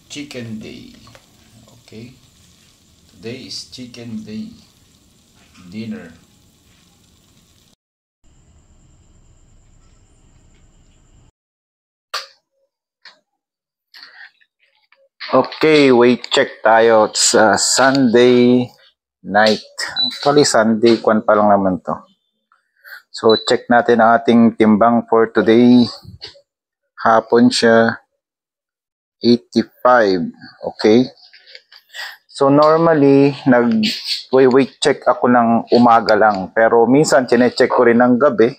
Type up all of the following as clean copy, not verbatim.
chicken day. Okay, today is chicken day dinner. Okay, weight check tayo sa Sunday night. Actually, Sunday kwan pa lang naman to. So, check natin ang ating timbang for today. Hapon siya 85. Okay. So, normally, nag-weight check ako ng umaga lang. Pero minsan, chinecheck ko rin ng gabi.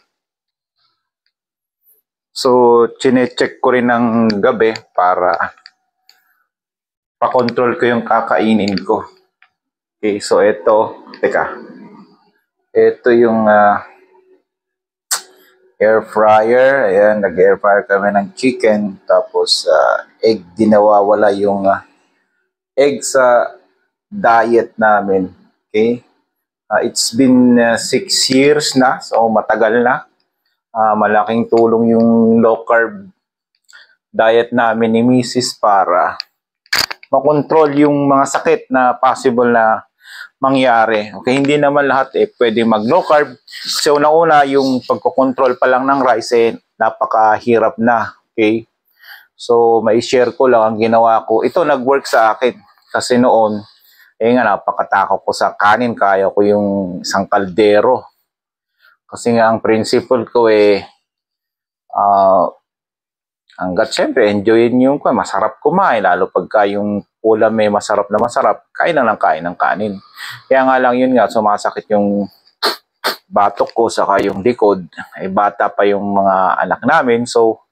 So, chinecheck ko rin ng gabi para pa-control ko yung kakainin ko. Okay, so ito, teka. Ito yung air fryer. Ayan, nag-air fryer kami ng chicken. Tapos, egg, di nawawala yung egg sa diet namin. Okay? It's been 6 years na, so matagal na. Malaking tulong yung low carb diet namin ni Mrs. para makontrol yung mga sakit na possible na mangyari. Okay, hindi naman lahat pwede mag low carb. So una-una yung pagkokontrol pa lang ng rice napakahirap na. Okay? So mai-share ko lang ang ginawa ko. Ito nag-work sa akin kasi noon nga napakatakot ko sa kanin, kaya ko yung isang kaldero. Kasi nga ang principle ko hanggat syempre, enjoyin yung masarap kumain, lalo pagka yung ulam may masarap na masarap, kain lang ng kain ng kanin. Kaya nga lang yun nga, sumasakit yung batok ko, saka yung likod. Bata pa yung mga anak namin, so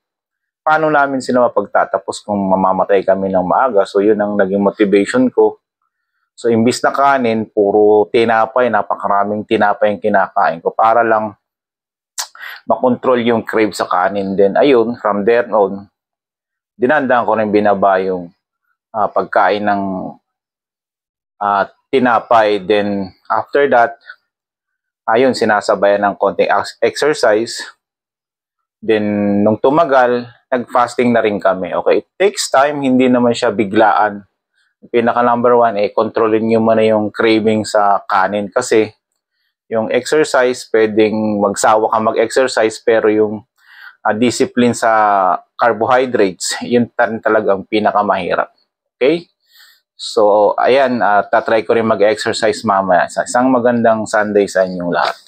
paano namin sila mapagtatapos kung mamamatay kami ng maaga? So yun ang naging motivation ko. So imbis na kanin, puro tinapay, napakaraming tinapay yung kinakain ko para lang makontrol yung crave sa kanin. Then ayun, from there on, dinandaan ko rin binaba yung pagkain ng tinapay. Then after that, ayun, sinasabayan ng konting exercise. Then nung tumagal, nag-fasting na rin kami. Okay, it takes time, hindi naman siya biglaan. Pinaka number one, kontrolin nyo muna yung craving sa kanin. Kasi yung exercise, pwedeng magsawa ka mag-exercise, pero yung discipline sa carbohydrates, yun talagang pinakamahirap. Okay? So, ayan, tatry ko rin mag-exercise mamaya. Isang magandang Sunday sa inyong lahat.